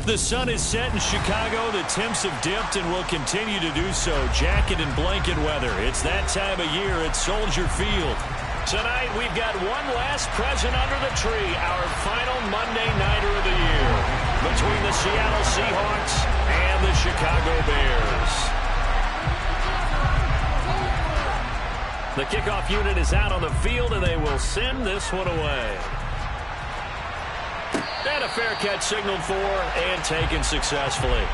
The sun is set in Chicago. The temps have dipped and will continue to do so. Jacket and blanket weather. It's that time of year at Soldier Field. Tonight, we've got one last present under the tree. Our final Monday Nighter of the year between the Seattle Seahawks and the Chicago Bears. The kickoff unit is out on the field, and they will send this one away. And a fair catch signaled for and taken successfully.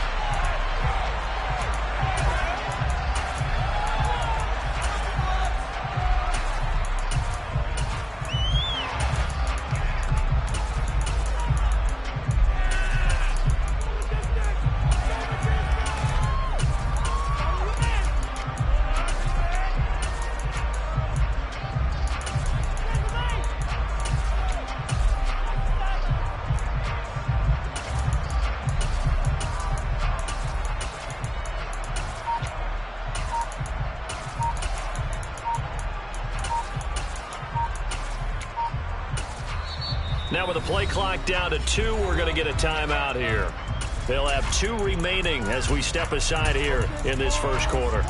Now with the play clock down to 2, we're going to get a timeout here. They'll have 2 remaining as we step aside here in this first quarter.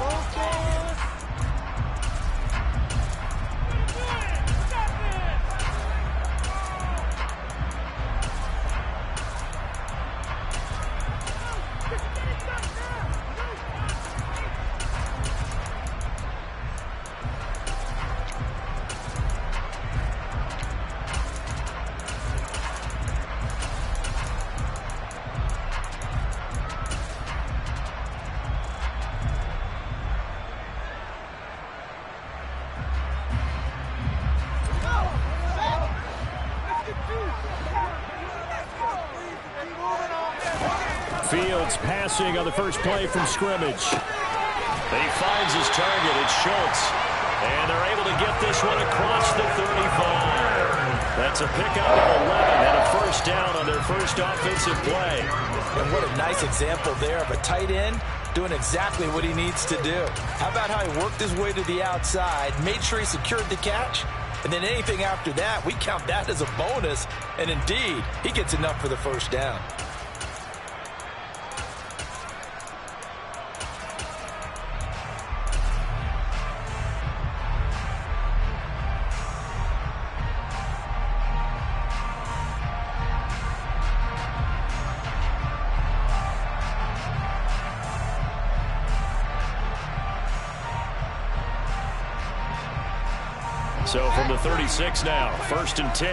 Fields passing on the first play from scrimmage. He finds his target. It's Schultz. And they're able to get this one across the 35. That's a pickup of 11 and a first down on their first offensive play. And what a nice example there of a tight end doing exactly what he needs to do. How about how he worked his way to the outside, made sure he secured the catch, and then anything after that, we count that as a bonus. And indeed, he gets enough for the first down. So from the 36 now, 1st and 10.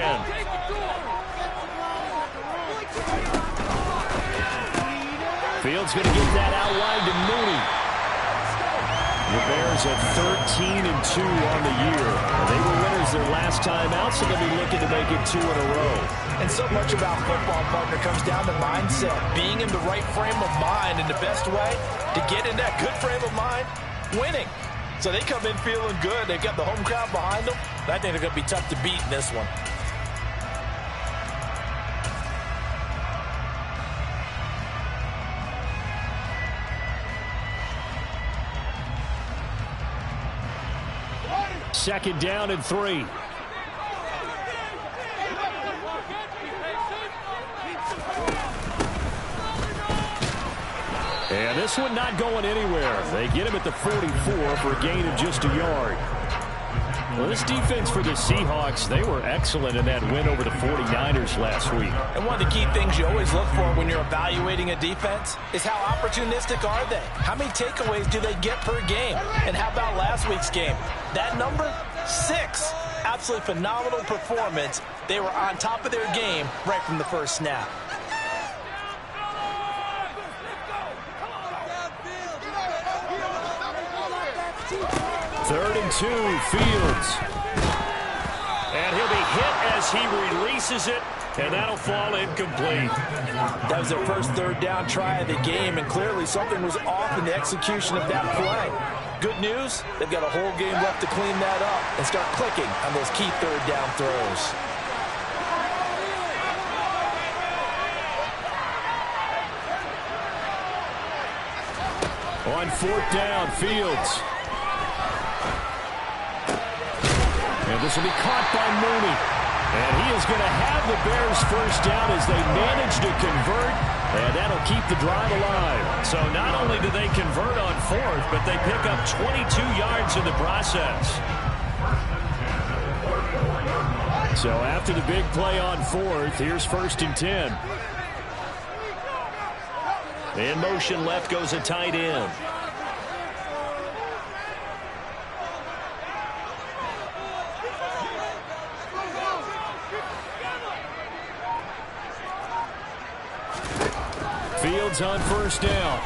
Fields going to get that out wide to Mooney. The Bears at 13-2 on the year. They were winners their last time out, so they'll be looking to make it 2 in a row. And so much about football, partner, comes down to mindset. Being in the right frame of mind, and the best way to get in that good frame of mind, winning. So they come in feeling good. They've got the home crowd behind them. I think they're going to be tough to beat in this one. Second down and 3. And this one not going anywhere. They get him at the 44 for a gain of just a yard. Well, this defense for the Seahawks, they were excellent in that win over the 49ers last week. And one of the key things you always look for when you're evaluating a defense is how opportunistic are they? How many takeaways do they get per game? And how about last week's game? That number, 6. Absolutely phenomenal performance. They were on top of their game right from the first snap. Third and 2, Fields. And he'll be hit as he releases it, and that'll fall incomplete. That was their first third down try of the game, and clearly something was off in the execution of that play. Good news, they've got a whole game left to clean that up and start clicking on those key third down throws. On 4th down, Fields. And this will be caught by Mooney. And he is going to have the Bears first down as they manage to convert, and that'll keep the drive alive. So not only do they convert on fourth, but they pick up 22 yards in the process. So after the big play on fourth, here's 1st and 10. In motion left goes a tight end. Fields on 1st down.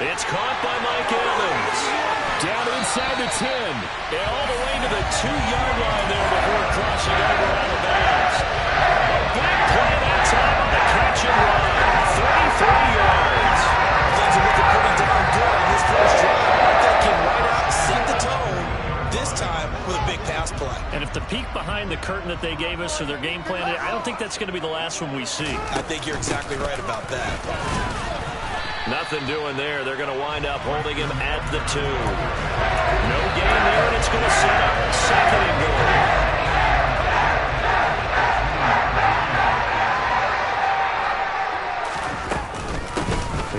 It's caught by Mike Evans. Down inside the 10. And all the way to the 2-yard line there before crossing over out of bounds. A big play that time on the catch and run. 33 yards. Things are looking pretty darn good on this first drive. They came right out and set the tone, this time with a big pass play. And if the peek behind the curtain that they gave us or their game plan, I don't think that's going to be the last one we see. I think you're exactly right about that. Nothing doing there. They're going to wind up holding him at the 2. No gain there, and it's going to set up 2nd and goal.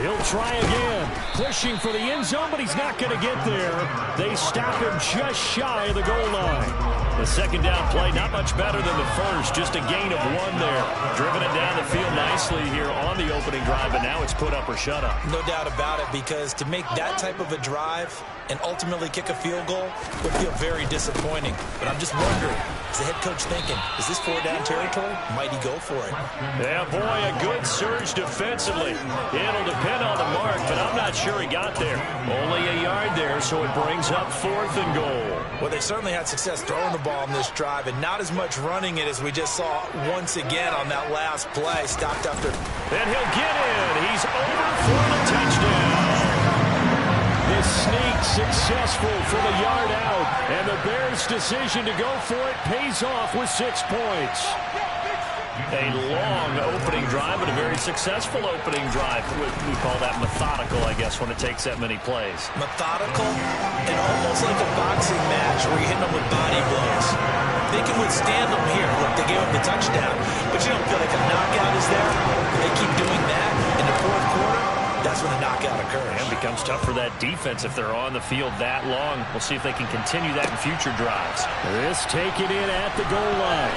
He'll try again. Pushing for the end zone, but he's not going to get there. They stop him just shy of the goal line. The 2nd down play, not much better than the first. Just a gain of 1 there. Driven it down the field nicely here on the opening drive, and now it's put up or shut up. No doubt about it, because to make that type of a drive and ultimately kick a field goal would feel very disappointing. But I'm just wondering, is the head coach thinking, is this 4-down territory? Might he go for it? Yeah, boy, a good surge defensively. It'll depend on the mark, but I'm not sure he got there. Only a yard there, so it brings up 4th and goal. Well, they certainly had success throwing the ball in this drive, and not as much running it as we just saw once again on that last play. Stopped after. And he'll get in. He's over for the touchdown. The sneak successful for the yard out, and the Bears' decision to go for it pays off with 6 points. A long opening drive, but a very successful opening drive. We call that methodical, I guess, when it takes that many plays. Methodical and almost like a boxing match where you hit them with body blows. They can withstand them here. Look, they gave up the touchdown, but you don't feel like a knockout is there. When they keep doing that in the 4th quarter, that's when the knockout occurs. And it becomes tough for that defense if they're on the field that long. We'll see if they can continue that in future drives. This taken in at the goal line.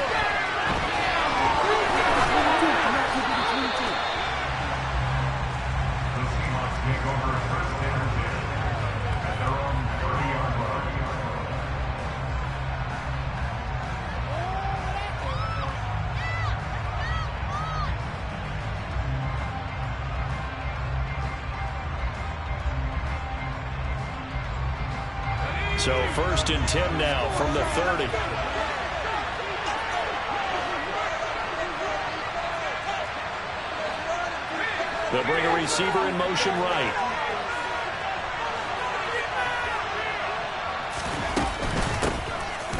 So 1st and 10 now from the 30. They'll bring a receiver in motion right.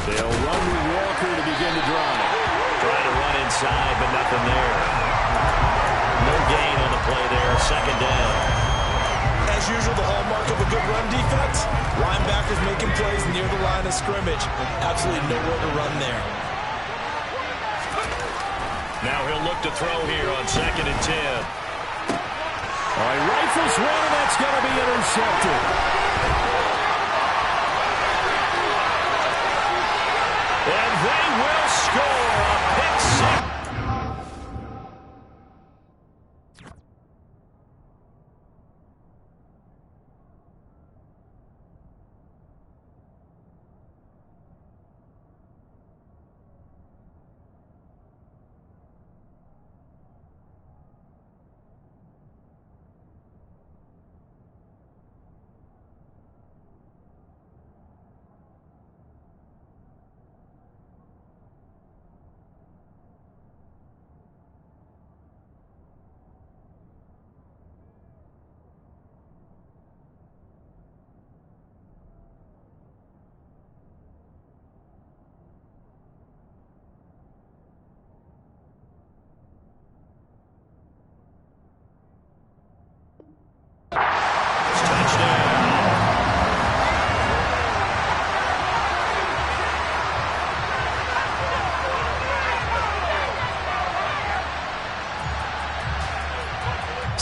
They'll run with Walker to begin the drive. Trying to run inside, but nothing there. No gain on the play there. 2nd down. As usual, the hallmark of a good run defense, linebackers making plays near the line of scrimmage. Absolutely nowhere to run there. Now he'll look to throw here on 2nd and 10. All right, rifles one, and that's going to be intercepted. And they will score a pick six.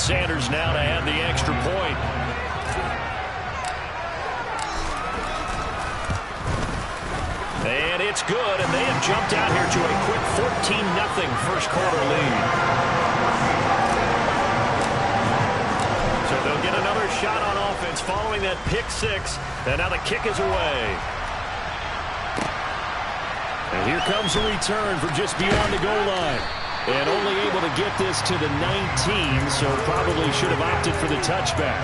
Sanders now to add the extra point. And it's good, and they have jumped out here to a quick 14-0 first quarter lead. So they'll get another shot on offense following that pick six, and now the kick is away. And here comes a return from just beyond the goal line. And only able to get this to the 19, so probably should have opted for the touchback.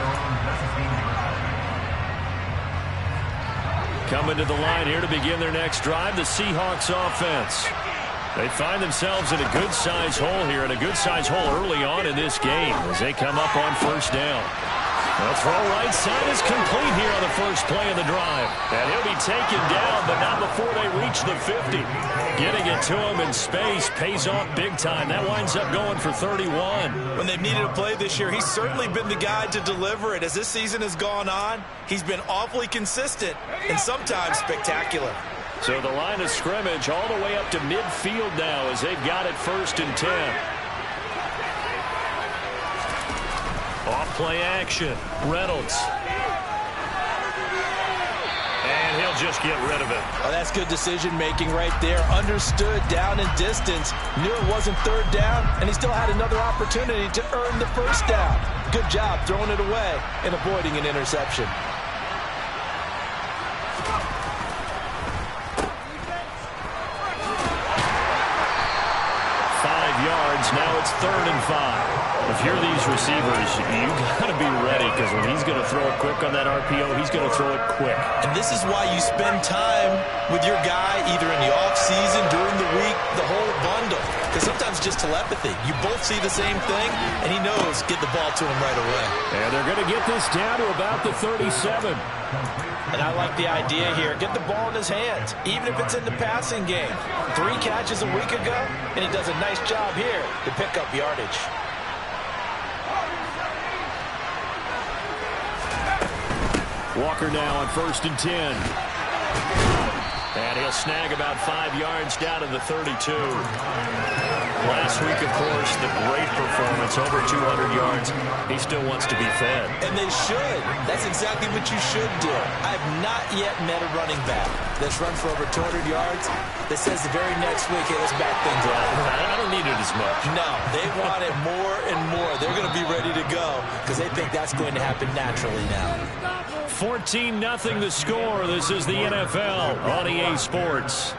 Coming to the line here to begin their next drive, the Seahawks offense. They find themselves in a good-sized hole here, and a good-sized hole early on in this game as they come up on first down. The throw right side is complete here on the first play of the drive. And he'll be taken down, but not before they reach the 50. Getting it to him in space pays off big time. That winds up going for 31. When they've needed a play this year, he's certainly been the guy to deliver it. As this season has gone on, he's been awfully consistent and sometimes spectacular. So the line of scrimmage all the way up to midfield now as they've got it 1st and 10. Off play action. Reynolds. And he'll just get rid of it. Oh, that's good decision-making right there. Understood down and distance. Knew it wasn't 3rd down, and he still had another opportunity to earn the 1st down. Good job throwing it away and avoiding an interception. Now it's 3rd and 5. If you're these receivers, you got to be ready, because when he's going to throw it quick on that RPO, he's going to throw it quick. And this is why you spend time with your guy either in the offseason, during the week, the whole bundle. Because sometimes it's just telepathy. You both see the same thing, and he knows get the ball to him right away. And they're going to get this down to about the 37. And I like the idea here. Get the ball in his hands, even if it's in the passing game. 3 catches a week ago, and he does a nice job here to pick up yardage. Walker now on 1st and 10. And he'll snag about 5 yards down to the 32. Last week, of course, the great performance, over 200 yards. He still wants to be fed. And they should. That's exactly what you should do. I've not yet met a running back that's run for over 200 yards that says the very next week, hey, let's back things up. I don't need it as much. No, they want it more and more. They're going to be ready to go because they think that's going to happen naturally now. 14-0 the score. This is the NFL on EA Sports.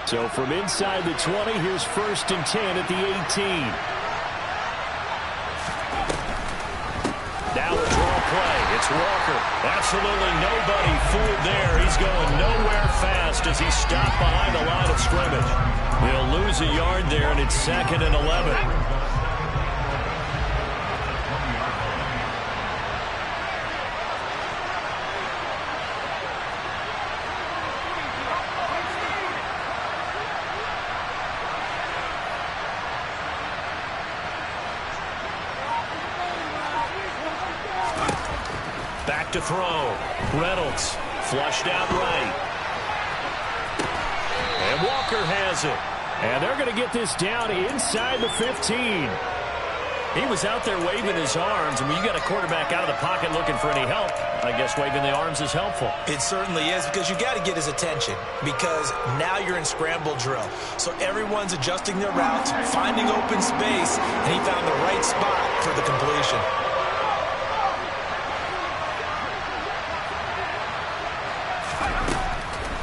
So from inside the 20, here's 1st and 10 at the 18. Now a draw play. It's Walker. Absolutely nobody fooled there. He's going nowhere fast as he's stopped behind the line of scrimmage. They'll lose a yard there, and it's 2nd and 11. Back to throw. Reynolds flushed out right. And Walker has it. And they're going to get this down inside the 15. He was out there waving his arms, and when you got a quarterback out of the pocket looking for any help, I guess waving the arms is helpful. It certainly is, because you got to get his attention, because now you're in scramble drill. So everyone's adjusting their routes, finding open space, and he found the right spot for the completion.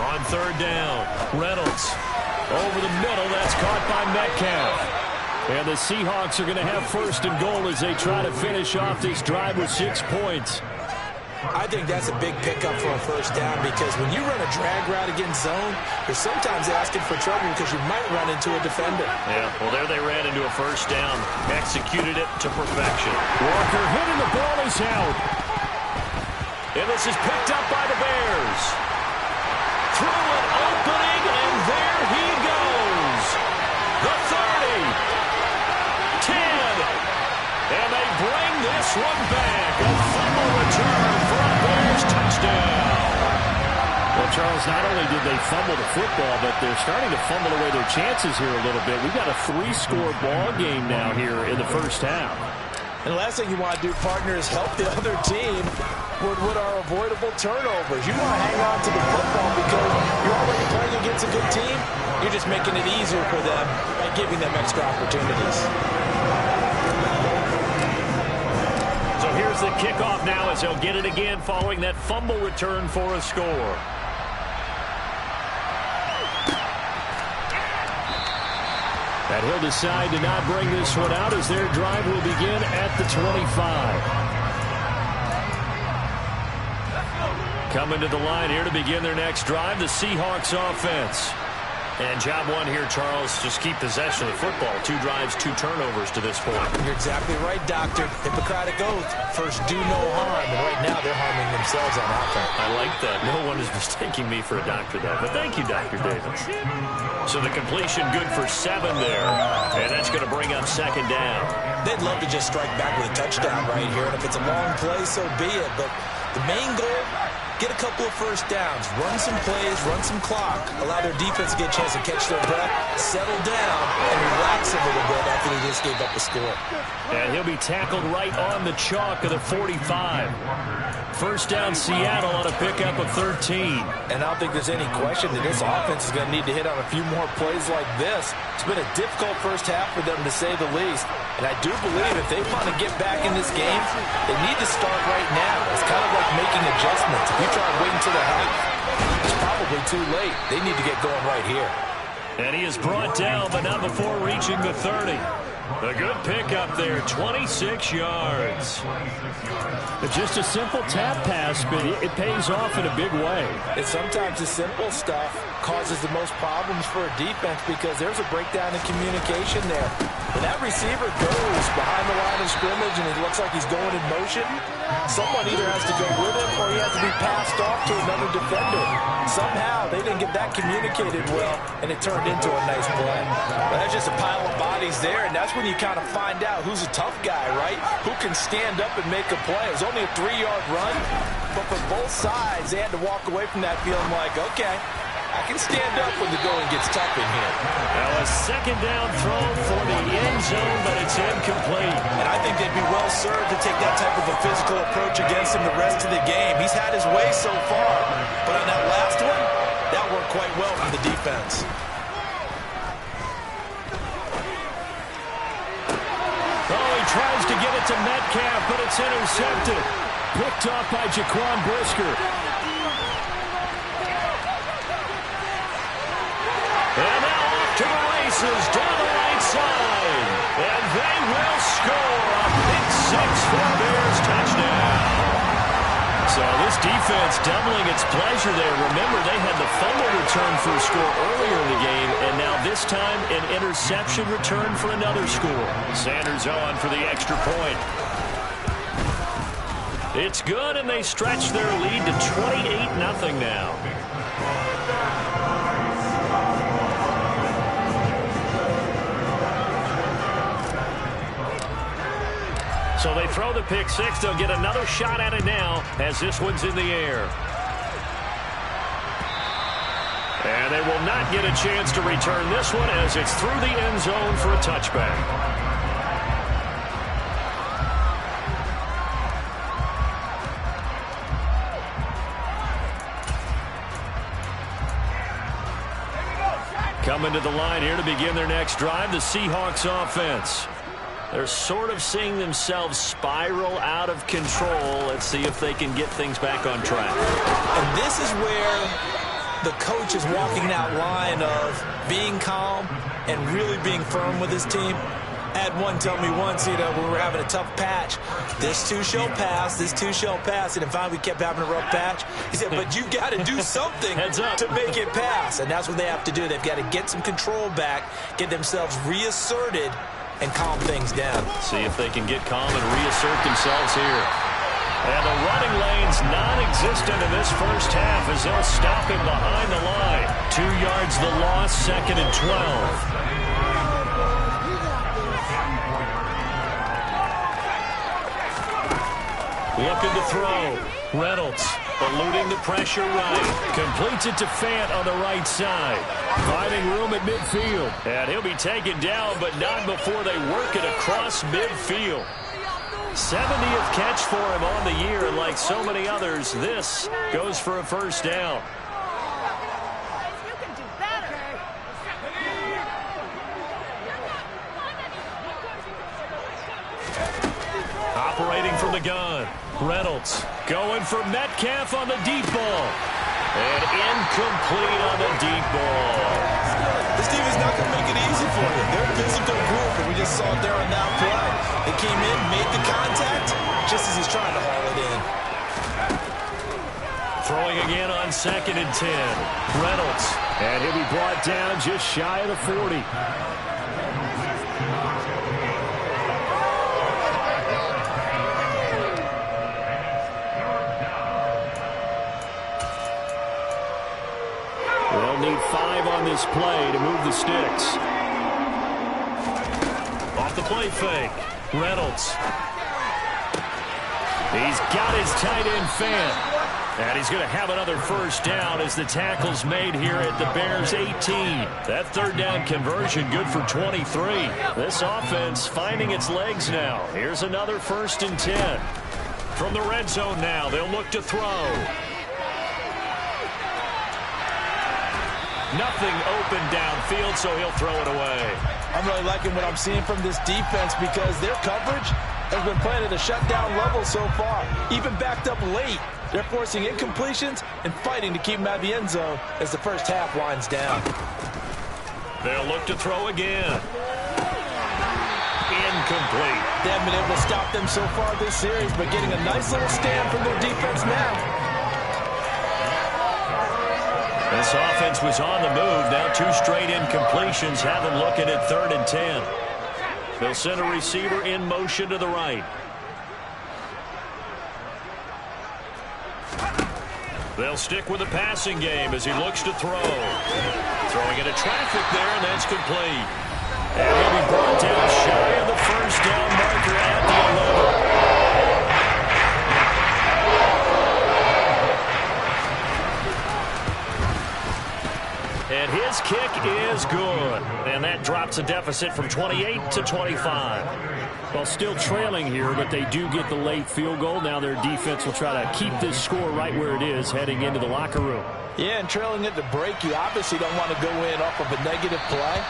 On 3rd down, Reynolds over the middle. That's caught by Metcalf. And the Seahawks are going to have 1st and goal as they try to finish off this drive with 6 points. I think that's a big pickup for a 1st down, because when you run a drag route against zone, you're sometimes asking for trouble because you might run into a defender. Yeah, well, there they ran into a 1st down. Executed it to perfection. Walker hitting the ball is out. And this is picked up by the Bears. Through an opening, and there he goes. The 30, 10, and they bring this Well, Charles, not only did they fumble the football, but they're starting to fumble away their chances here a little bit. We've got a 3-score ball game now here in the first half. And the last thing you want to do, partner, is help the other team with what are avoidable turnovers. You want to hang on to the football because you're already playing against a good team. You're just making it easier for them by giving them extra opportunities. So here's the kickoff now as they'll get it again following that fumble return for a score. And he'll decide to not bring this one out as their drive will begin at the 25. Coming to the line here to begin their next drive, the Seahawks offense. And job one here, Charles, just keep possession of the football. 2 drives, 2 turnovers to this point. You're exactly right, Doctor. Hippocratic oath. First, do no harm. And right now, they're harming themselves on offense. I like that. No one is mistaking me for a doctor, though. But thank you, Dr. Davis. So the completion good for 7 there. And that's going to bring up second down. They'd love to just strike back with a touchdown right here. And if it's a long play, so be it. But the main goal, get a couple of first downs, run some plays, run some clock, allow their defense to get a chance to catch their breath, settle down, and relax a little bit after they just gave up a score. And he'll be tackled right on the chalk of the 45. First down, Seattle on a pickup of 13. And I don't think there's any question that this offense is going to need to hit on a few more plays like this. It's been a difficult first half for them, to say the least. And I do believe if they want to get back in this game, they need to start right now. It's kind of like making adjustments. If you try to wait until the half, it's probably too late. They need to get going right here. And he is brought down, but not before reaching the 30. A good pickup there, 26 yards. Just a simple tap pass, but it pays off in a big way. And sometimes the simple stuff causes the most problems for a defense because there's a breakdown in communication there. When that receiver goes behind the line of scrimmage and it looks like he's going in motion, someone either has to go with him or he has to be passed off to another defender. Somehow they didn't get that communicated well, and it turned into a nice play. But that's just a pile of bodies there, and that's when you kind of find out who's a tough guy, right? Who can stand up and make a play. It was only a 3-yard run, but for both sides, they had to walk away from that feeling like, okay, I can stand up when the going gets tough in here. Now a second down throw for the end zone, but it's incomplete. And I think they'd be well served to take that type of a physical approach against him the rest of the game. He's had his way so far, but on that last one, that worked quite well for the defense. Oh, he tries to get it to Metcalf, but it's intercepted. Picked off by Jaquan Brisker. And now off to the races, down the right side. And they will score a big 6 for the Bears touchdown. So this defense doubling its pleasure there. Remember, they had the fumble return for a score earlier in the game, and now this time an interception return for another score. Sanders on for the extra point. It's good, and they stretch their lead to 28-0 now. So they throw the pick 6. They'll get another shot at it now as this one's in the air. And they will not get a chance to return this one as it's through the end zone for a touchback. Coming to the line here to begin their next drive, the Seahawks offense. They're sort of seeing themselves spiral out of control. Let's see if they can get things back on track. And this is where the coach is walking that line of being calm and really being firm with his team. I had one tell me once, when we were having a tough patch, this too shall pass, this too shall pass. And finally we kept having a rough patch. He said, but you've got to do something to make it pass. And that's what they have to do. They've got to get some control back, get themselves reasserted, and calm things down. See if they can get calm and reassert themselves here. And the running lane's non-existent in this first half as they'll stop him behind the line. 2 yards the loss, 2nd and 12. Looking to throw. Reynolds Eluding the pressure right. Completes it to Fant on the right side. Finding room at midfield. And he'll be taken down, but not before they work it across midfield. 70th catch for him on the year, and like so many others, this goes for a first down. Operating from the gun. Reynolds going for Metcalf on the deep ball. And incomplete on the deep ball. This team is not going to make it easy for you. They're a physical group, and we just saw it there on that play. They came in, made the contact, just as he's trying to haul it in. Throwing again on 2nd and 10. Reynolds. And he'll be brought down just shy of the 40. They'll need 5 on this play to move the sticks. Off the play fake. Reynolds. He's got his tight end Fant. And he's going to have another first down as the tackle's made here at the Bears 18. That third down conversion good for 23. This offense finding its legs now. Here's another 1st and 10. From the red zone now, they'll look to throw. Nothing open downfield, so he'll throw it away. I'm really liking what I'm seeing from this defense because their coverage has been playing at a shutdown level so far. Even backed up late, they're forcing incompletions and fighting to keep them out of the end zone as the first half winds down. They'll look to throw again. Incomplete. They haven't been able to stop them so far this series, but getting a nice little stand from their defense now. This offense was on the move. Now 2 straight incompletions have them looking at 3rd and 10. They'll send a receiver in motion to the right. They'll stick with the passing game as he looks to throw. Throwing into traffic there, and that's complete. And he'll be brought down shy of the first down marker at the 11. And his kick is good. And that drops a deficit from 28 to 25. Well, still trailing here, but they do get the late field goal. Now their defense will try to keep this score right where it is heading into the locker room. Yeah, and trailing it to break, you obviously don't want to go in off of a negative play.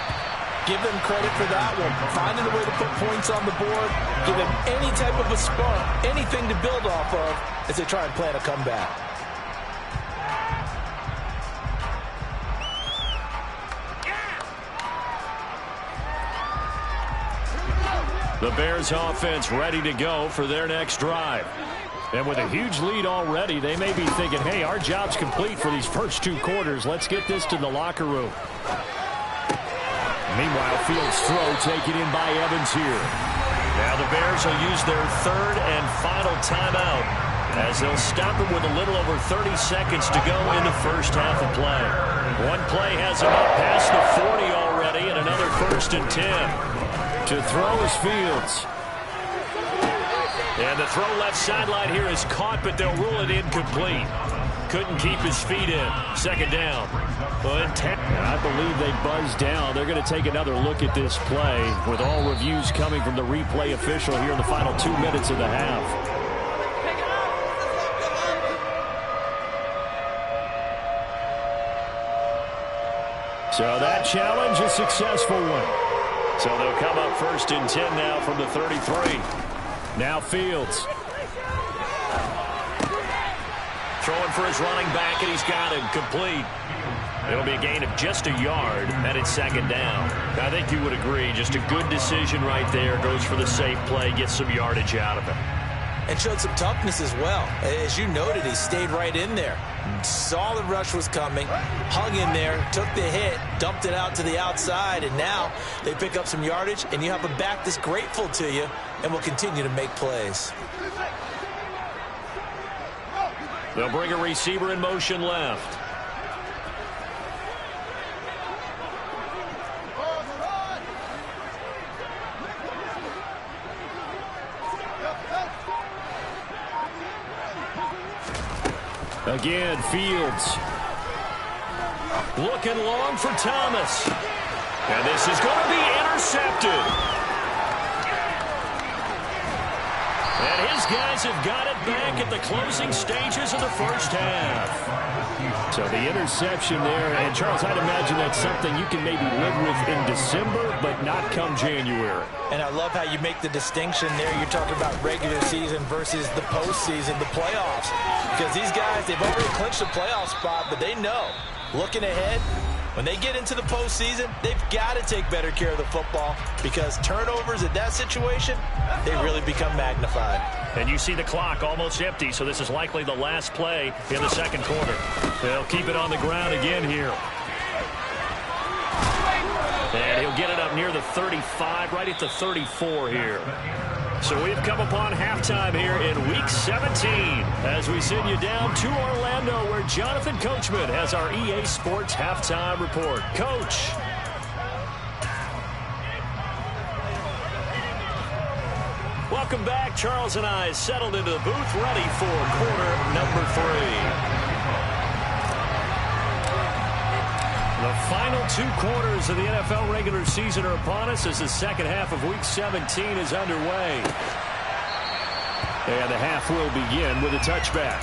Give them credit for that one. Finding a way to put points on the board. Give them any type of a spark, anything to build off of as they try and plan a comeback. The Bears offense ready to go for their next drive. And with a huge lead already, they may be thinking, hey, our job's complete for these first 2 quarters. Let's get this to the locker room. Meanwhile, Fields' throw taken in by Evans here. Now the Bears will use their 3rd and final timeout as they'll stop it with a little over 30 seconds to go in the first half of play. One play has him up past the 40 already, and another 1st and 10. To throw is Fields. And the throw left sideline here is caught, but they'll rule it incomplete. Couldn't keep his feet in. 2nd down. I believe they buzzed down. They're going to take another look at this play with all reviews coming from the replay official here in the final 2 minutes of the half. So that challenge, a successful one. So they'll come up 1st and 10 now from the 33. Now Fields. Throwing for his running back, and he's got him complete. It'll be a gain of just a yard, and it's 2nd down. I think you would agree, just a good decision right there. Goes for the safe play, gets some yardage out of it. And showed some toughness as well. As you noted, he stayed right in there. Saw the rush was coming, hung in there, took the hit, dumped it out to the outside, and now they pick up some yardage, and you have a back that's grateful to you and will continue to make plays. They'll bring a receiver in motion left. Again, Fields. Looking long for Thomas. And this is going to be intercepted. And his guys have got it back at the closing stages of the first half. So the interception there. And, Charles, I'd imagine that's something you can maybe live with in December, but not come January. And I love how you make the distinction there. You're talking about regular season versus the postseason, the playoffs. Because these guys, they've already clinched a playoff spot, but they know, looking ahead, when they get into the postseason, they've got to take better care of the football because turnovers in that situation, they really become magnified. And you see the clock almost empty, so this is likely the last play in the second quarter. They'll keep it on the ground again here. And he'll get it up near the 35, right at the 34 here. So we've come upon halftime here in Week 17 as we send you down to Orlando where Jonathan Coachman has our EA Sports Halftime Report. Coach. Welcome back. Charles and I settled into the booth ready for quarter number 3. The final 2 quarters of the NFL regular season are upon us as the second half of Week 17 is underway. And the half will begin with a touchback.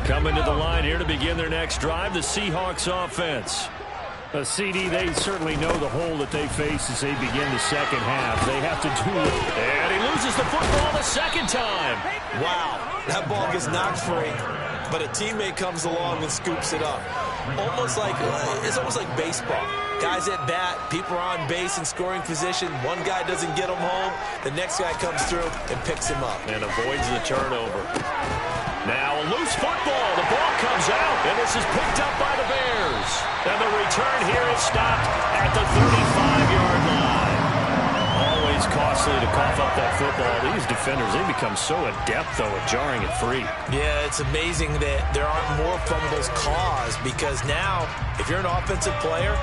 Coming to the line here to begin their next drive, the Seahawks offense. CD, they certainly know the hole that they face as they begin the second half. They have to do it. And he loses the football the second time. Wow, that ball gets knocked free, but a teammate comes along and scoops it up. It's almost like baseball. Guys at bat, people are on base in scoring position. One guy doesn't get him home. The next guy comes through and picks him up. And avoids the turnover. Now a loose football. The ball comes out, and this is picked up by the Bears. And the return here is stopped at the 35-yard line. Always costly to cough up that football. These defenders, they become so adept, though, at jarring it free. Yeah, it's amazing that there aren't more fumbles caused because now, if you're an offensive player,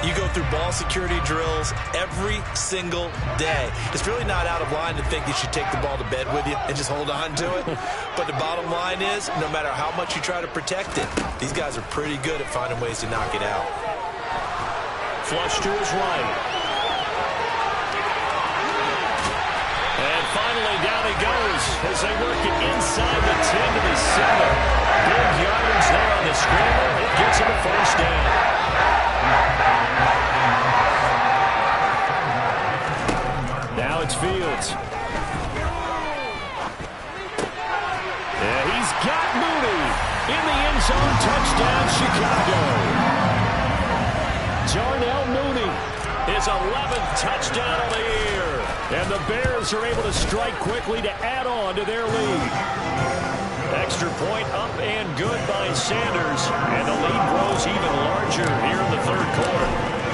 you go through ball security drills every single day. It's really not out of line to think you should take the ball to bed with you and just hold on to it. But the bottom line is, no matter how much you try to protect it, these guys are pretty good at finding ways to knock it out. Flush to his right. And finally, down he goes as they work it inside the 10 to the 7. Big yardage there on the scramble. It gets him a first down. Now it's Fields. Yeah, he's got Mooney in the end zone. Touchdown, Chicago. Darnell Mooney, his 11th touchdown of the year. And the Bears are able to strike quickly to add on to their lead. Extra point up and good by Sanders. And the lead grows even larger here in the third quarter.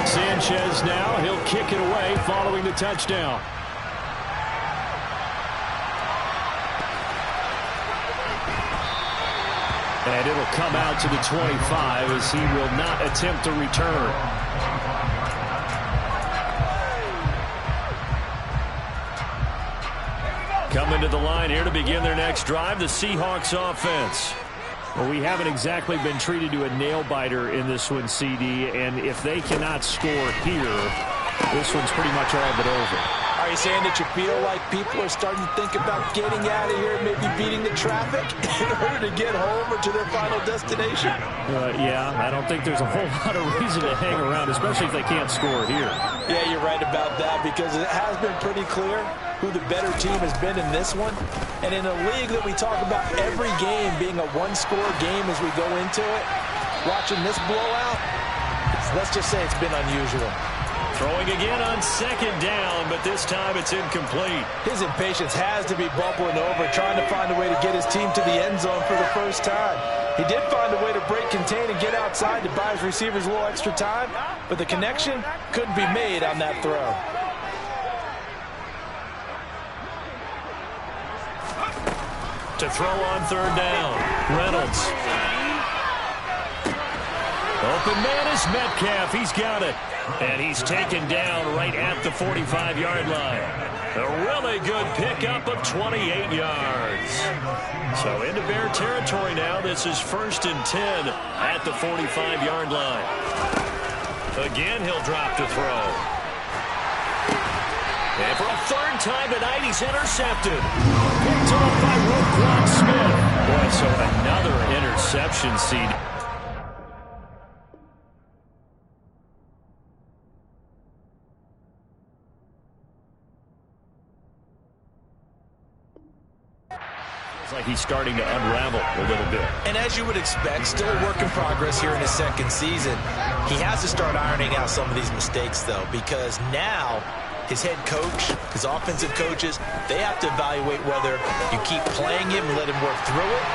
Sanchez now, he'll kick it away following the touchdown. And it'll come out to the 25 as he will not attempt to return. Coming to the line here to begin their next drive, the Seahawks offense. Well, we haven't exactly been treated to a nail-biter in this one, CD, and if they cannot score here, this one's pretty much all but over. Are you saying that you feel like people are starting to think about getting out of here, maybe beating the traffic in order to get home or to their final destination? Yeah, I don't think there's a whole lot of reason to hang around, especially if they can't score here. Yeah, you're right about that because it has been pretty clear who the better team has been in this one. And in a league that we talk about every game being a one-score game as we go into it, watching this blowout, let's just say it's been unusual. Throwing again on second down, but this time it's incomplete. His impatience has to be bubbling over, trying to find a way to get his team to the end zone for the first time. He did find a way to break contain and get outside to buy his receivers a little extra time, but the connection couldn't be made on that throw. To throw on third down, Reynolds. Open man is Metcalf. He's got it. And he's taken down right at the 45-yard line. A really good pickup of 28 yards. So into Bear territory now. This is 1st and 10 at the 45-yard line. Again, he'll drop to throw. And for a 3rd time tonight, he's intercepted. Picked off by Roquan Smith. Boy, so another interception seed. Like he's starting to unravel a little bit. And as you would expect, still a work in progress here in his 2nd season. He has to start ironing out some of these mistakes, though, because now his head coach, his offensive coaches, they have to evaluate whether you keep playing him and let him work through it,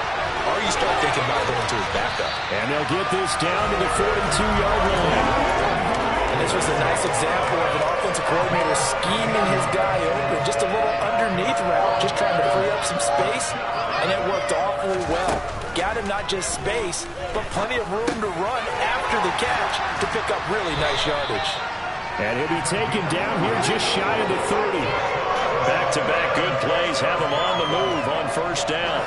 or you start thinking about going to his backup. And they'll get this down to the 42-yard line. And this was a nice example of an offensive coordinator scheming his guy open, just a little underneath route, just trying to free up some space. And it worked awfully well. Got him not just space, but plenty of room to run after the catch to pick up really nice yardage. And he'll be taken down here just shy of the 30. Back-to-back good plays have him on the move on 1st down.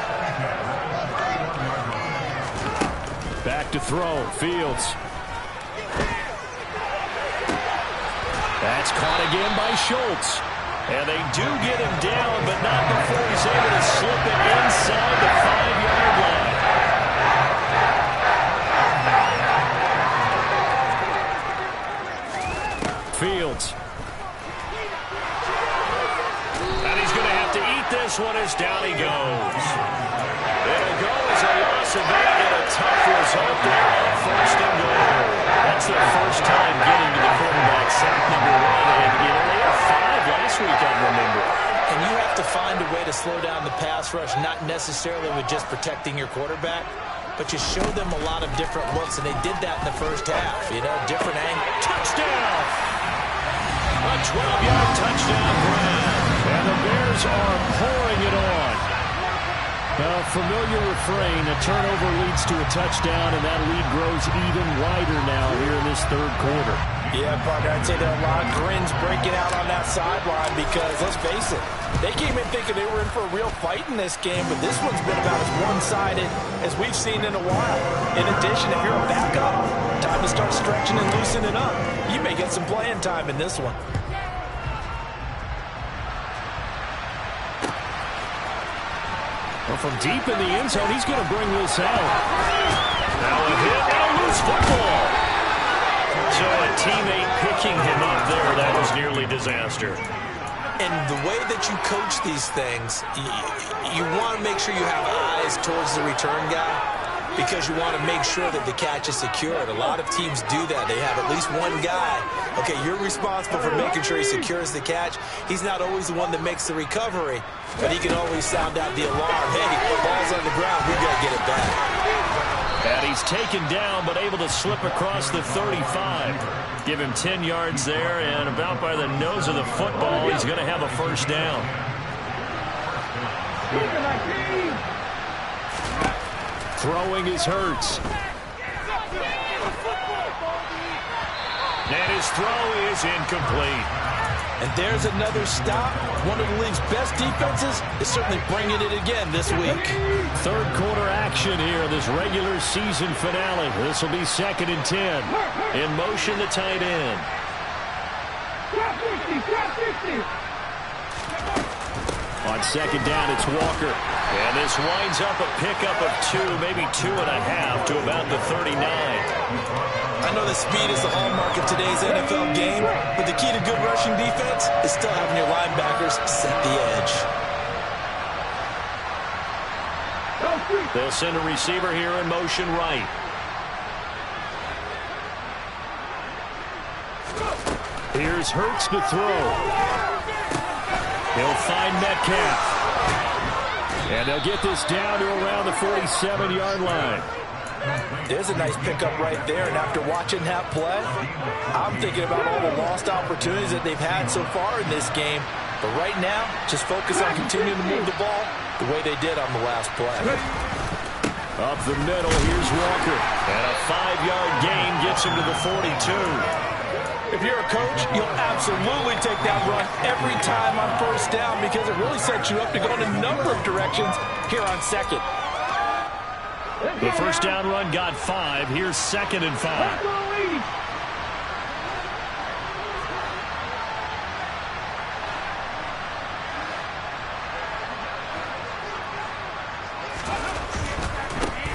Back to throw. Fields. That's caught again by Schultz. And they do get him down, but not before he's able to slip it inside the 5-yard line. Fields. And he's going to have to eat this one as down he goes. It'll go as a loss of 8 and a tough result there on 1st and goal. That's their 1st time getting to the quarterback, sack number 1, and they had 5 last week, I remember. And you have to find a way to slow down the pass rush, not necessarily with just protecting your quarterback, but you show them a lot of different looks, and they did that in the 1st half. You know, different angle. Touchdown! A 12-yard touchdown grab. And the Bears are pouring it on. A familiar refrain, a turnover leads to a touchdown, and that lead grows even wider now here in this 3rd quarter. Yeah, partner, I'd say there are a lot of grins breaking out on that sideline because, let's face it, they came in thinking they were in for a real fight in this game, but this one's been about as one-sided as we've seen in a while. In addition, if you're a backup, time to start stretching and loosening up. You may get some playing time in this one. Well, from deep in the end zone, he's going to bring this out. Now a hit and a loose football. So a teammate picking him up there, that was nearly disaster. And the way that you coach these things, you want to make sure you have eyes towards the return guy because you want to make sure that the catch is secured. A lot of teams do that. They have at least one guy. Okay, you're responsible for making sure he secures the catch. He's not always the one that makes the recovery, but he can always sound out the alarm. Hey, ball's on the ground. We got to get it back. And he's taken down, but able to slip across the 35. Give him 10 yards there, and about by the nose of the football, he's going to have a 1st down. Throwing is Hurts. And his throw is incomplete. And there's another stop. One of the league's best defenses is certainly bringing it again this week. 3rd quarter action here, this regular season finale. This will be 2nd and 10. In motion, the tight end. On 2nd down, it's Walker. And this winds up a pickup of 2, maybe 2.5 to about the 39. I know that speed is the hallmark of today's NFL game, but the key to good rushing defense is still having your linebackers set the edge. They'll send a receiver here in motion right. Here's Hurts to throw. He'll find Metcalf. And they'll get this down to around the 47-yard line. There's a nice pickup right there, and after watching that play, I'm thinking about all the lost opportunities that they've had so far in this game. But right now, just focus on continuing to move the ball the way they did on the last play. Up the middle, here's Walker. And a 5-yard gain gets him to the 42. If you're a coach, you'll absolutely take that run every time on first down because it really sets you up to go in a number of directions here on second. The first down run got 5. Here's 2nd and 5.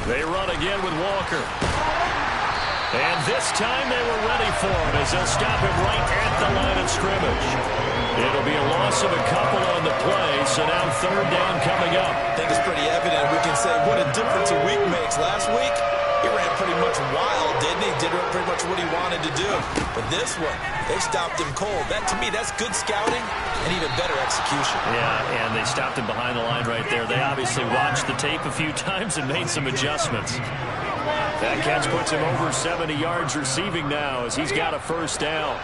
They run again with Walker. And this time they were ready for him as they'll stop him right at the line of scrimmage. It'll be a loss of a couple on the play, so now 3rd down coming up. I think it's pretty evident. We can say what a difference a week makes. Last week, he ran pretty much wild, didn't he? Did pretty much what he wanted to do. But this one, they stopped him cold. That, to me, that's good scouting and even better execution. Yeah, and they stopped him behind the line right there. They obviously watched the tape a few times and made some adjustments. That catch puts him over 70 yards receiving now as he's got a first down.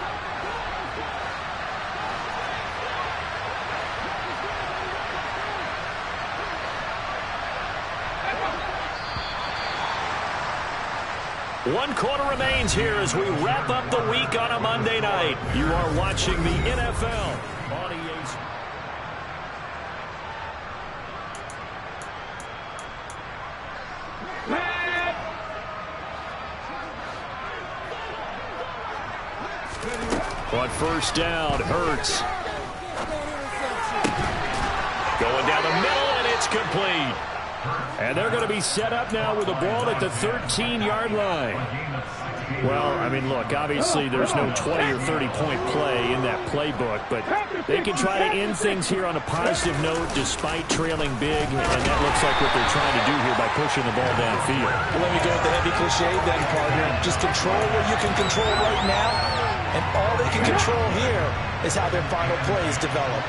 One quarter remains here as we wrap up the week on a Monday night. You are watching the NFL on EA. On first down, Hurts. Going down the middle, and it's complete. And they're going to be set up now with the ball at the 13-yard line. Well, I mean, look, obviously there's no 20 or 30-point play in that playbook, but they can try to end things here on a positive note despite trailing big, and that looks like what they're trying to do here by pushing the ball downfield. Well, let me go with the heavy cliche then, partner. Just control what you can control right now, and all they can control here is how their final plays develop.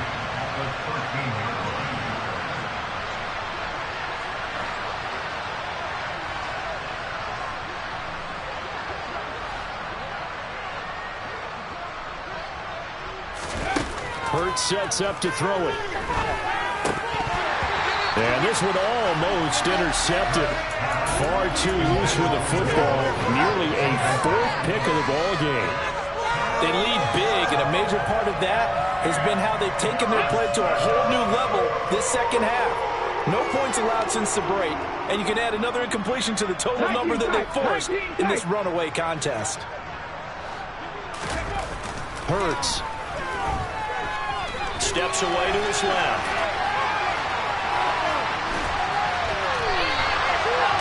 Hurts sets up to throw it. And this one almost intercepted. Far too loose with the football. Nearly a 4th pick of the ball game. They lead big, and a major part of that has been how they've taken their play to a whole new level this second half. No points allowed since the break, and you can add another incompletion to the total number that they forced in this runaway contest. Hurts steps away to his left.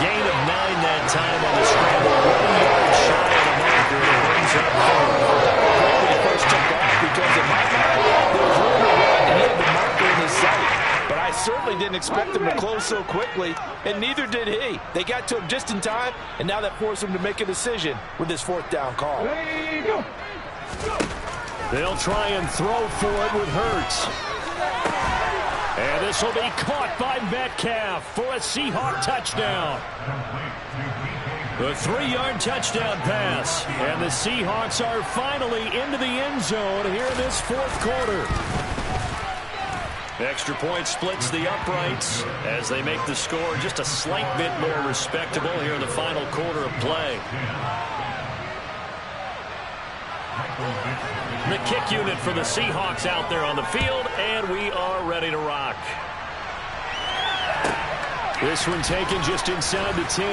Gain of 9 that time on the scramble. 1 yard shy of the marker, and it brings up 3rd. When he first took off, because in my mind, there was room to run, and he had the marker in his sight. But I certainly didn't expect him to close so quickly, and neither did he. They got to him just in time, and now that forced him to make a decision with this 4th down call. They'll try and throw for it with Hurts. And this will be caught by Metcalf for a Seahawk touchdown. The 3-yard touchdown pass. And the Seahawks are finally into the end zone here in this 4th quarter. Extra point splits the uprights as they make the score just a slight bit more respectable here in the final quarter of play. The kick unit for the Seahawks out there on the field, and we are ready to rock. This one taken just inside the 10.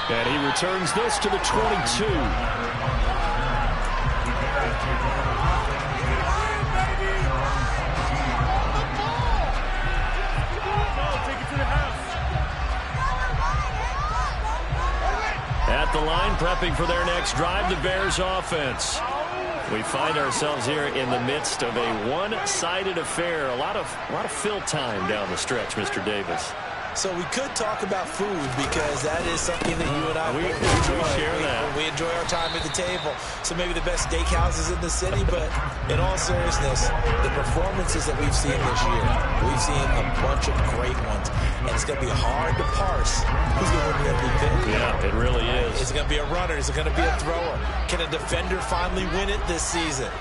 And he returns this to the 22. At the line, prepping for their next drive, the Bears offense. We find ourselves here in the midst of a one-sided affair. A lot of fill time down the stretch, Mr. Davis. So we could talk about food because that is something that you and I we share that. We enjoy our time at the table. So maybe the best steakhouses in the city, but in all seriousness, the performances that we've seen this year, we've seen a bunch of great ones. And it's going to be hard to parse who's going to win the MVP. Yeah, it really is. Is it going to be a runner? Is it going to be a thrower? Can a defender finally win it this season?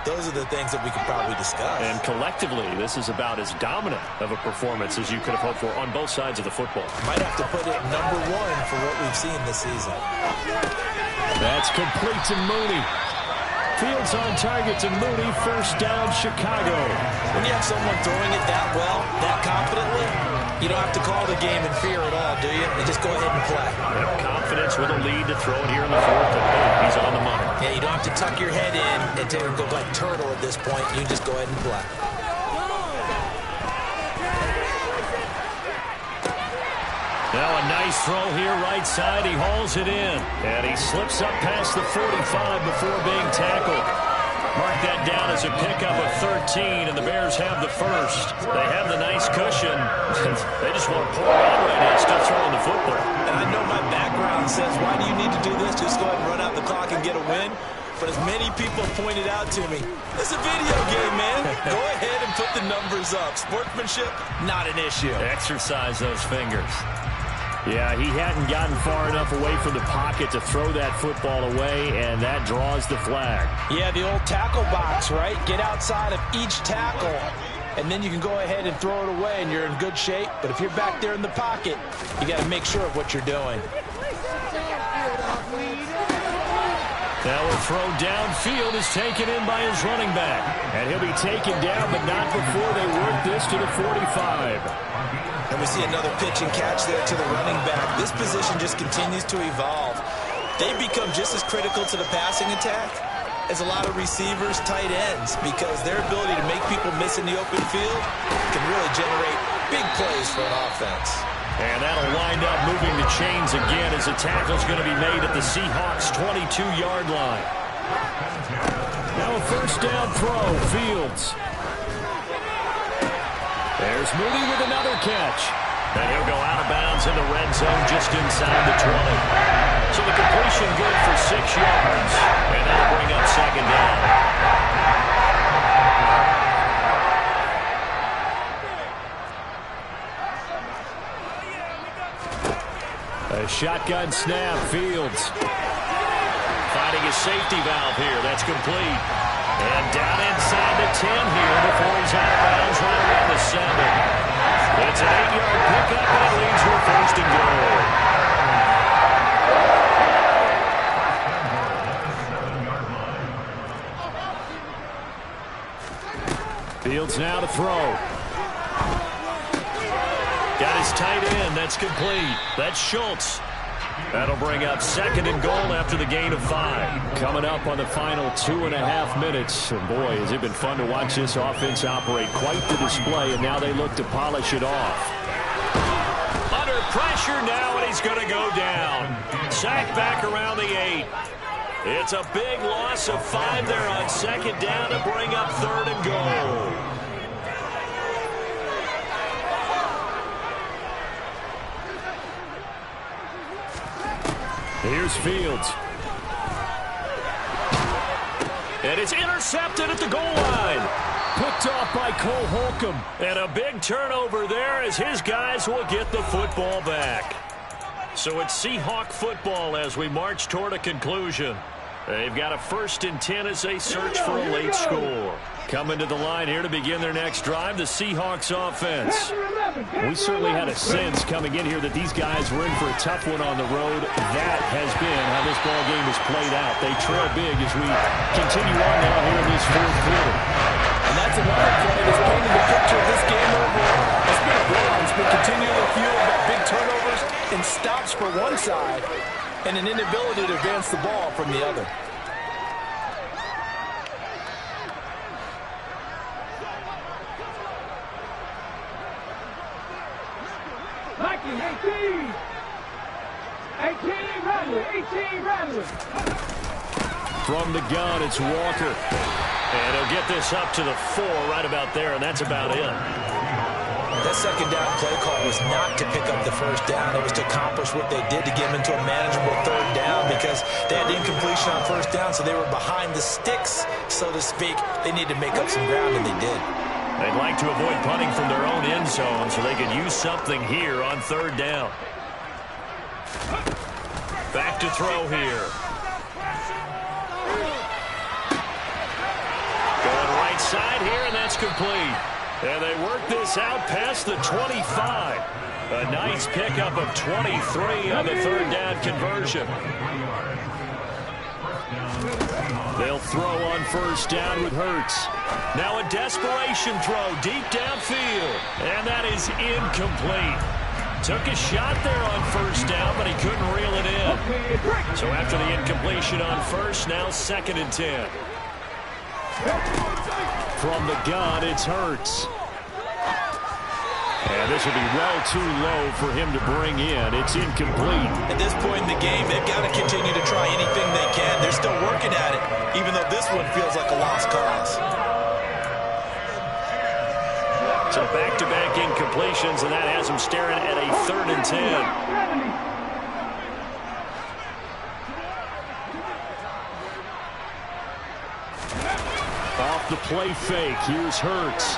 those are the things that we could probably discuss. And collectively, this is about as dominant of a performance as you could have hoped for on both sides of the football. Might have to put it #1 for what we've seen this season. That's complete to Mooney. Fields on target to Mooney. First down, Chicago. When you have someone throwing it that well, that confidently, you don't have to call the game in fear at all, do you? You just go ahead and play. Confidence with a lead to throw it here in the fourth, and boom, he's on the money. Yeah, you don't have to tuck your head in and go like turtle at this point. You just go ahead and play. Now a nice throw here, right side. He hauls it in. And he slips up past the 45 before being tackled. Mark that down as a pickup of 13, and the Bears have the first. They have the nice cushion. They just want to pour it on right now, still throwing the football. And I know my background says, why do you need to do this? Just go ahead and run out the clock and get a win. But as many people pointed out to me, it's a video game, man. Go ahead and put the numbers up. Sportsmanship, not an issue. Exercise those fingers. Yeah, he hadn't gotten far enough away from the pocket to throw that football away, and that draws the flag. Yeah, the old tackle box, right? Get outside of each tackle, and then you can go ahead and throw it away, and you're in good shape. But if you're back there in the pocket, you got to make sure of what you're doing. Now a throw downfield is taken in by his running back. And he'll be taken down, but not before they work this to the 45. And we see another pitch and catch there to the running back. This position just continues to evolve. They become just as critical to the passing attack as a lot of receivers, tight ends, because their ability to make people miss in the open field can really generate big plays for an offense. And that'll wind up moving the chains again as the tackle's going to be made at the Seahawks' 22-yard line. Now a first down throw, Fields. There's Mooney with another catch. And he'll go out of bounds in the red zone just inside the 20. So the completion good for 6 yards. And that'll bring up second down. A shotgun snap, Fields. Finding a safety valve here. That's complete. And down inside the 10 here before he's out of bounds right around the 7. It's an 8-yard pickup, and it leads for first and goal. Fields now to throw. Got his tight end. That's complete. That's Schultz. That'll bring up second and goal after the gain of 5. Coming up on the final 2.5 minutes. And boy, has it been fun to watch this offense operate. Quite the display, and now they look to polish it off. Under pressure now, and he's going to go down. Sacked back around the 8. It's a big loss of 5 there on second down to bring up third and goal. Here's Fields. And it's intercepted at the goal line. Picked off by Cole Holcomb. And a big turnover there as his guys will get the football back. So it's Seahawk football as we march toward a conclusion. They've got a 1st and 10 as they search for a late score. Coming to the line here to begin their next drive, the Seahawks offense. We certainly had a sense coming in here that these guys were in for a tough one on the road. That has been how this ball game has played out. They trail big as we continue on now here in this fourth quarter. And that's another play that's painting the picture of this game overall. It's been a blowout. It's been continually fueled by big turnovers and stops for one side and an inability to advance the ball from the other. From the gun, it's Walker. And he'll get this up to the 4 right about there, and that's about it. That second down play call was not to pick up the first down. It was to accomplish what they did to get them into a manageable third down because they had incompletion on first down, so they were behind the sticks, so to speak. They needed to make up some ground, and they did. They'd like to avoid punting from their own end zone so they could use something here on third down. Back to throw here. side here, and that's complete. And they work this out past the 25. A nice pickup of 23 on the third down conversion. They'll throw on first down with Hurts. Now a desperation throw deep downfield. And that is incomplete. Took a shot there on first down, but he couldn't reel it in. So after the incompletion on first, now 2nd and 10. From the gun, it's Hurts. And this will be well too low for him to bring in. It's incomplete. At this point in the game, they've got to continue to try anything they can. They're still working at it, even though this one feels like a lost cause. So back-to-back incompletions, and that has him staring at a 3rd and 10. Off the play fake, here's Hurts.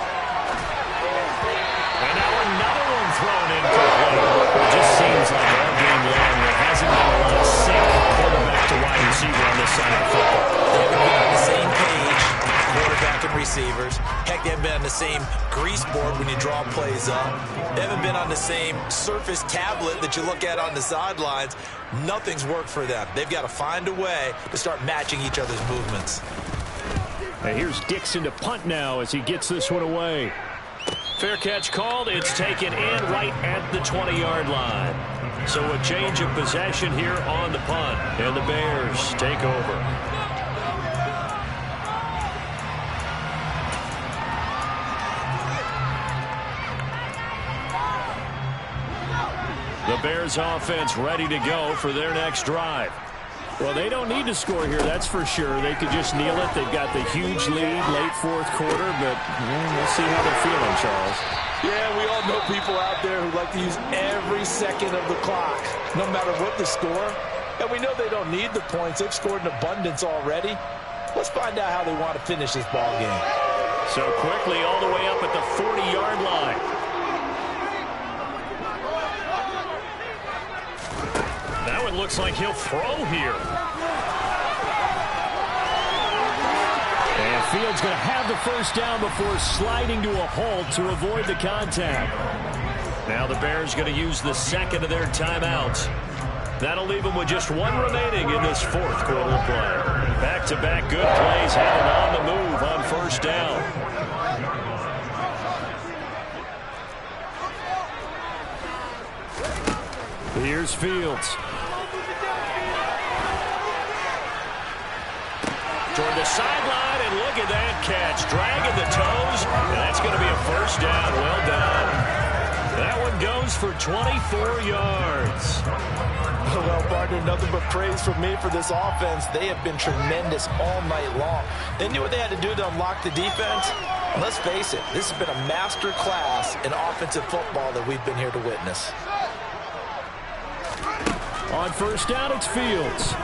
And now another one thrown incomplete. It just seems like all game long there hasn't been a lot of sync quarterback to wide receiver on this side of the football. They haven't been on the same page, quarterback and receivers. Heck, they haven't been on the same grease board when you draw plays up. They haven't been on the same surface tablet that you look at on the sidelines. Nothing's worked for them. They've got to find a way to start matching each other's movements. And here's Dixon to punt now as he gets this one away. Fair catch called. It's taken in right at the 20-yard line. So a change of possession here on the punt. And the Bears take over. The Bears offense ready to go for their next drive. Well, they don't need to score here, that's for sure. They could just kneel it. They've got the huge lead, late 4th quarter, but we'll see how they're feeling, Charles. Yeah, we all know people out there who like to use every second of the clock, no matter what the score. And we know they don't need the points. They've scored in abundance already. Let's find out how they want to finish this ball game. So quickly all the way up at the 40-yard line. That one looks like he'll throw here. And Fields going to have the first down before sliding to a halt to avoid the contact. Now the Bears going to use the 2nd of their timeouts. That'll leave them with just 1 remaining in this 4th quarter of play. Back-to-back good plays happened on the move on first down. Here's Fields. Toward the sideline, and look at that catch. Dragging the toes, and that's going to be a first down. Well done. That one goes for 24 yards. Well, partner, nothing but praise from me for this offense. They have been tremendous all night long. They knew what they had to do to unlock the defense. And let's face it, this has been a master class in offensive football that we've been here to witness. On first down, it's Fields.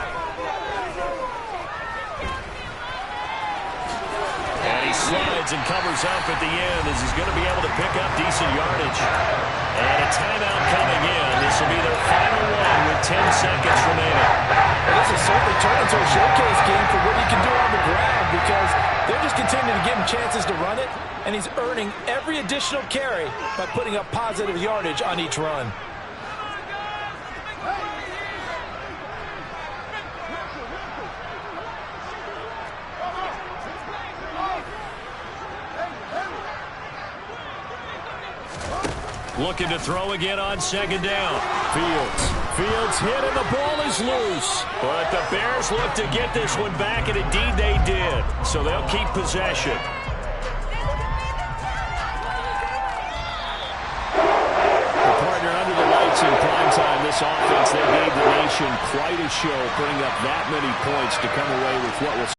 And he slides and covers up at the end as he's going to be able to pick up decent yardage. And a timeout coming in. This will be their final one with 10 seconds remaining. Well, this will certainly turn into a showcase game for what he can do on the ground, because they're just continuing to give him chances to run it, and he's earning every additional carry by putting up positive yardage on each run. Looking to throw again on 2nd down. Fields hit and the ball is loose. But the Bears look to get this one back, and indeed they did. So they'll keep possession. The partner under the lights in prime time, this offense, they gave the nation quite a show, putting up that many points to come away with what will